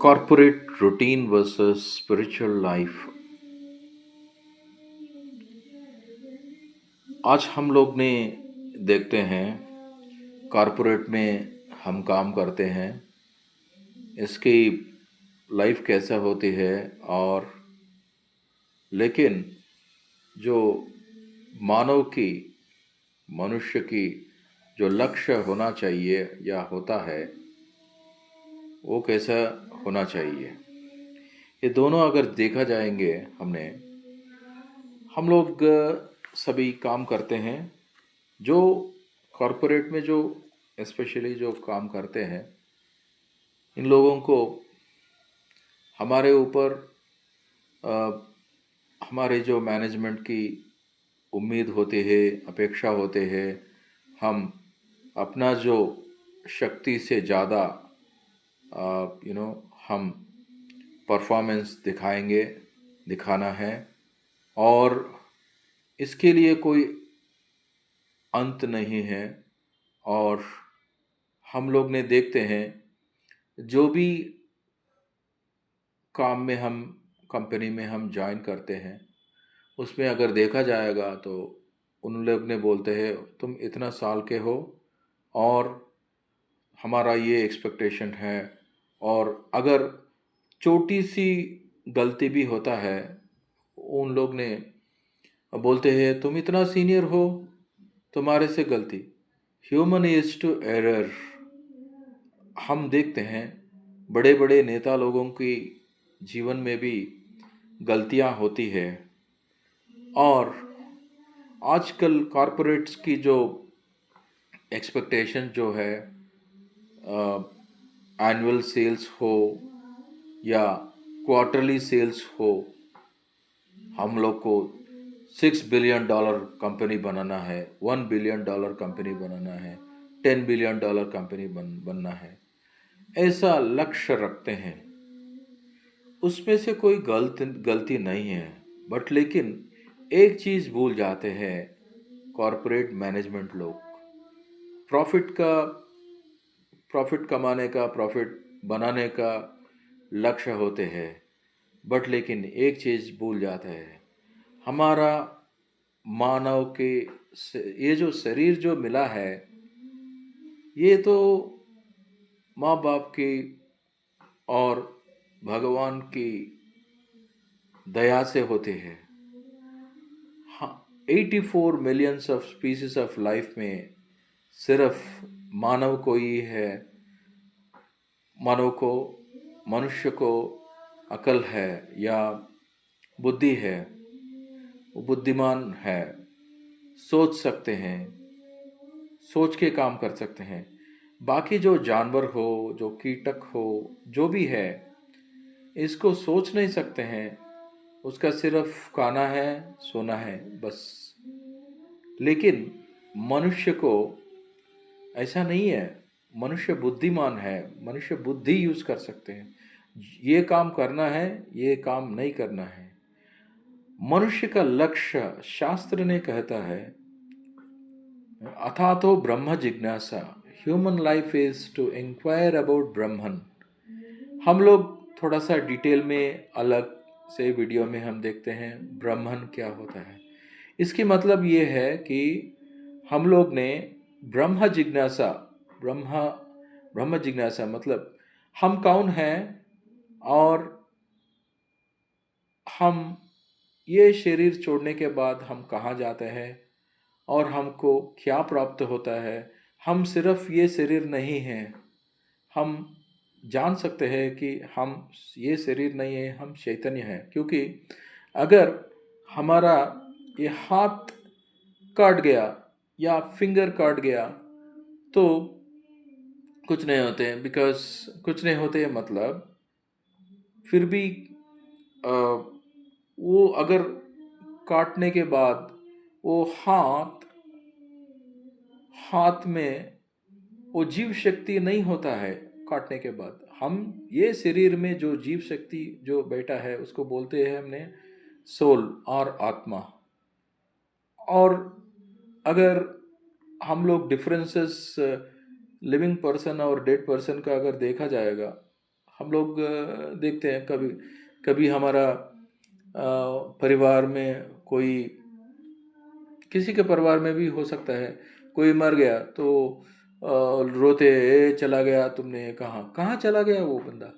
Corporate routine versus spiritual life. आज हम लोग ने देखते हैं कॉरपोरेट में हम काम करते हैं, इसकी लाइफ कैसा होती है। और लेकिन जो मानव की मनुष्य की जो लक्ष्य होना चाहिए या होता है वो कैसा होना चाहिए, ये दोनों अगर देखा जाएंगे हम लोग सभी काम करते हैं। जो कॉरपोरेट में जो स्पेशली जो काम करते हैं, इन लोगों को हमारे ऊपर अ, हमारे जो मैनेजमेंट की उम्मीद होती है, अपेक्षा होते हैं। हम अपना जो शक्ति से ज़्यादा हम परफॉर्मेंस दिखाना है। और इसके लिए कोई अंत नहीं है। और हम लोग ने देखते हैं जो भी काम में हम कंपनी में हम ज्वाइन करते हैं, उसमें अगर देखा जाएगा तो उन लोग ने बोलते हैं तुम इतना साल के हो और हमारा ये एक्सपेक्टेशन है। और अगर छोटी सी गलती भी होता है, उन लोग ने बोलते हैं तुम इतना सीनियर हो, तुम्हारे से गलती। Human is to error. हम देखते हैं बड़े बड़े नेता लोगों की जीवन में भी गलतियां होती है। और आजकल कॉरपोरेट्स की जो एक्सपेक्टेशन जो है, एनुअल सेल्स हो या क्वार्टरली सेल्स हो, हम लोग को $6 बिलियन कंपनी बनाना है, $1 बिलियन कंपनी बनाना है, $10 बिलियन कंपनी बनना है, ऐसा लक्ष्य रखते हैं। उसमें से कोई गलती नहीं है। बट लेकिन एक चीज़ भूल जाते हैं कॉरपोरेट मैनेजमेंट लोग, प्रॉफिट का प्रॉफिट कमाने का, प्रॉफिट बनाने का लक्ष्य होते हैं। बट लेकिन एक चीज़ भूल जाते हैं, हमारा मानव के ये जो शरीर जो मिला है, ये तो माँ बाप की और भगवान की दया से होते हैं। हाँ, 84 millions of species of life में सिर्फ मानव को ही है, मानव को, मनुष्य को अकल है या बुद्धि है, वो बुद्धिमान है, सोच सकते हैं, सोच के काम कर सकते हैं। बाकी जो जानवर हो, जो कीटक हो, जो भी है, इसको सोच नहीं सकते हैं। उसका सिर्फ खाना है, सोना है, बस। लेकिन मनुष्य को ऐसा नहीं है। मनुष्य बुद्धिमान है, मनुष्य बुद्धि यूज कर सकते हैं। ये काम करना है, ये काम नहीं करना है। मनुष्य का लक्ष्य, शास्त्र ने कहता है, अथा तो ब्रह्म जिज्ञासा, human life is to inquire about Brahman. हम लोग थोड़ा सा डिटेल में अलग से वीडियो में हम देखते हैं ब्रह्मन क्या होता है। इसकी मतलब ये है कि हम लोग ने ब्रह्म जिज्ञासा, ब्रह्म ब्रह्म जिज्ञासा मतलब हम कौन हैं, और हम ये शरीर छोड़ने के बाद हम कहाँ जाते हैं, और हमको क्या प्राप्त होता है। हम सिर्फ ये शरीर नहीं हैं। हम जान सकते हैं कि हम ये शरीर नहीं है, हम चैतन्य हैं। क्योंकि अगर हमारा ये हाथ काट गया या फिंगर काट गया तो कुछ नहीं होते, बिकॉज कुछ नहीं होते मतलब फिर भी अ, वो अगर काटने के बाद वो हाथ हाथ में वो जीव शक्ति नहीं होता है। काटने के बाद हम ये शरीर में जो जीव शक्ति जो बैठा है उसको बोलते हैं हमने सोल और आत्मा। और अगर हम लोग डिफरेंसेस लिविंग पर्सन और डेड पर्सन का अगर देखा जाएगा, हम लोग देखते हैं, कभी कभी हमारा परिवार में कोई, किसी के परिवार में भी हो सकता है, कोई मर गया तो रोते, "ए, चला गया तुमने, कहाँ कहाँ चला गया वो बंदा,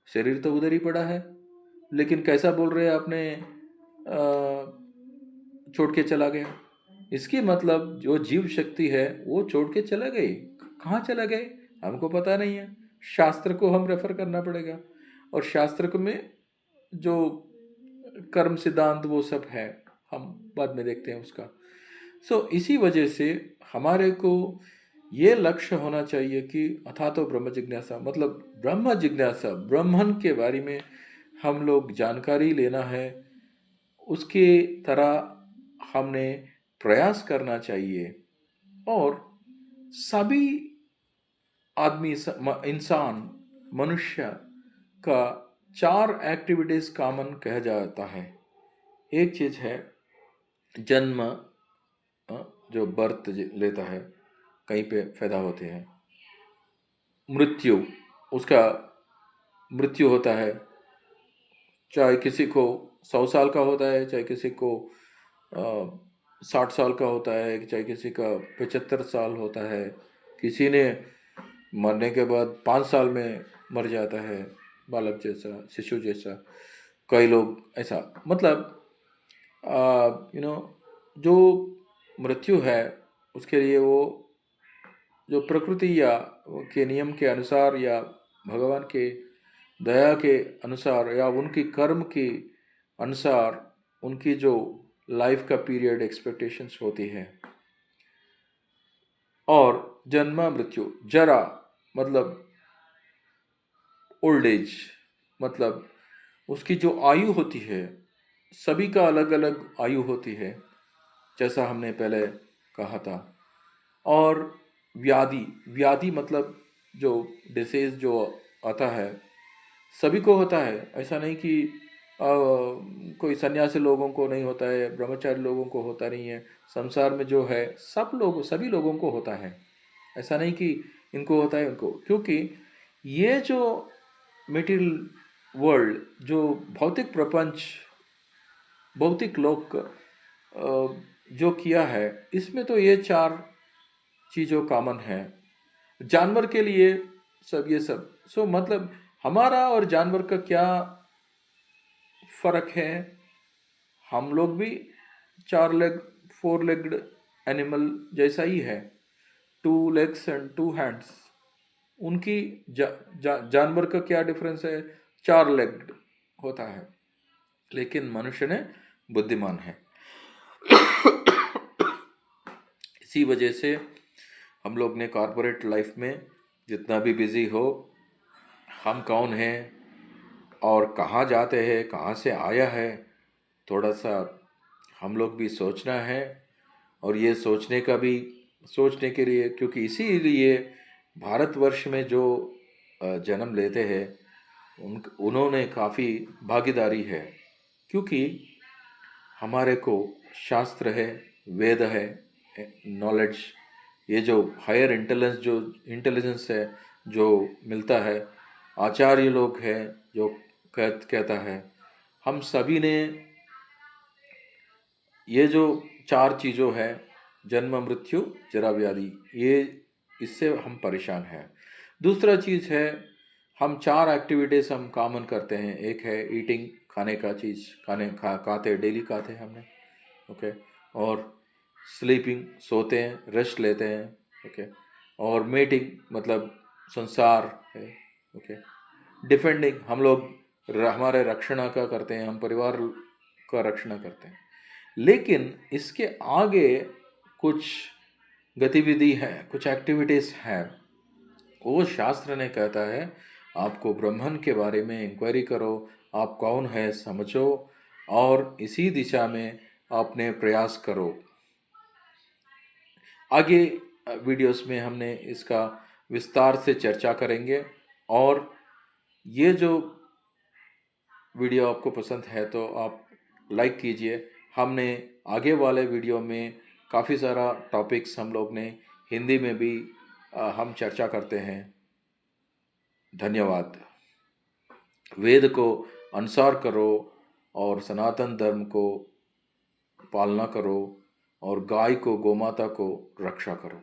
शरीर तो उधर ही पड़ा है, लेकिन कैसा बोल रहे हैं आपने छोड़ के चला गया"। इसकी मतलब जो जीव शक्ति है वो छोड़ के चला गई, कहाँ चला गए हमको पता नहीं है। शास्त्र को हम रेफर करना पड़ेगा, और शास्त्र में जो कर्म सिद्धांत वो सब है, हम बाद में देखते हैं उसका। इसी वजह से हमारे को ये लक्ष्य होना चाहिए कि अथा तो ब्रह्म जिज्ञासा, मतलब ब्रह्म जिज्ञासा, ब्रह्मन के बारे में हम लोग जानकारी लेना है, उसके तरह हमने प्रयास करना चाहिए। और सभी आदमी, इंसान, मनुष्य का 4 एक्टिविटीज कॉमन कहा जाता है। एक चीज है जन्म, जो बर्थ लेता है, कहीं पे पैदा होते हैं। मृत्यु, उसका मृत्यु होता है, चाहे किसी को 100 साल का होता है, चाहे किसी को 60 साल का होता है, चाहे किसी का 75 साल होता है, किसी ने मरने के बाद 5 साल में मर जाता है, बालक जैसा, शिशु जैसा। कई लोग ऐसा, मतलब जो मृत्यु है उसके लिए वो जो प्रकृति या के नियम के अनुसार, या भगवान के दया के अनुसार, या उनकी कर्म के अनुसार उनकी जो लाइफ का पीरियड एक्सपेक्टेशंस होती है। और जन्म मृत्यु, जरा मतलब ओल्ड एज, मतलब उसकी जो आयु होती है, सभी का अलग अलग आयु होती है, जैसा हमने पहले कहा था। और व्याधि, व्याधि मतलब जो डिसीज जो आता है, सभी को होता है। ऐसा नहीं कि कोई सन्यासी लोगों को नहीं होता है, ब्रह्मचारी लोगों को होता नहीं है। संसार में जो है सभी लोगों को होता है। ऐसा नहीं कि इनको होता है उनको, क्योंकि ये जो मेटीरियल वर्ल्ड, जो भौतिक प्रपंच, भौतिक लोक जो किया है, इसमें तो ये 4 चीज़ों कॉमन है। जानवर के लिए सब ये सब, मतलब हमारा और जानवर का क्या फर्क है? हम लोग भी 4 लेग 4 लेग्ड एनिमल जैसा ही है, 2 legs एंड 2 hands। उनकी जानवर का क्या डिफरेंस है? 4 लेग्ड होता है, लेकिन मनुष्य ने बुद्धिमान है। इसी वजह से हम लोग ने कॉरपोरेट लाइफ में जितना भी बिजी हो, हम कौन हैं और कहाँ जाते हैं, कहाँ से आया है, थोड़ा सा हम लोग भी सोचना है। और ये सोचने के लिए, क्योंकि इसीलिए भारतवर्ष में जो जन्म लेते हैं उन्होंने काफ़ी भागीदारी है, क्योंकि हमारे को शास्त्र है, वेद है, नॉलेज, ये जो हायर इंटेलिजेंस है जो मिलता है, आचार्य लोग हैं जो कहता है, हम सभी ने ये जो 4 चीज़ों है, जन्म मृत्यु जरा व्याधि, ये इससे हम परेशान हैं। दूसरा चीज़ है, हम 4 एक्टिविटीज़ हम कॉमन करते हैं। एक है ईटिंग, खाने का चीज़, खाते डेली खाते हैं हमने, ओके। और स्लीपिंग, सोते हैं, रेस्ट लेते हैं, ओके। और मेटिंग मतलब संसार है, ओके। डिफेंडिंग, हम लोग हमारे रक्षणा का करते हैं, हम परिवार का रक्षणा करते हैं। लेकिन इसके आगे कुछ गतिविधि है, कुछ एक्टिविटीज़ हैं, वो शास्त्र ने कहता है आपको ब्रह्मन के बारे में इंक्वायरी करो, आप कौन है समझो, और इसी दिशा में आपने प्रयास करो। आगे वीडियोस में हमने इसका विस्तार से चर्चा करेंगे। और ये जो वीडियो आपको पसंद है तो आप लाइक कीजिए। हमने आगे वाले वीडियो में काफ़ी सारा टॉपिक्स हम लोग ने हिंदी में भी हम चर्चा करते हैं। धन्यवाद। वेद को अनुसार करो और सनातन धर्म को पालना करो और गाय को गोमाता को रक्षा करो।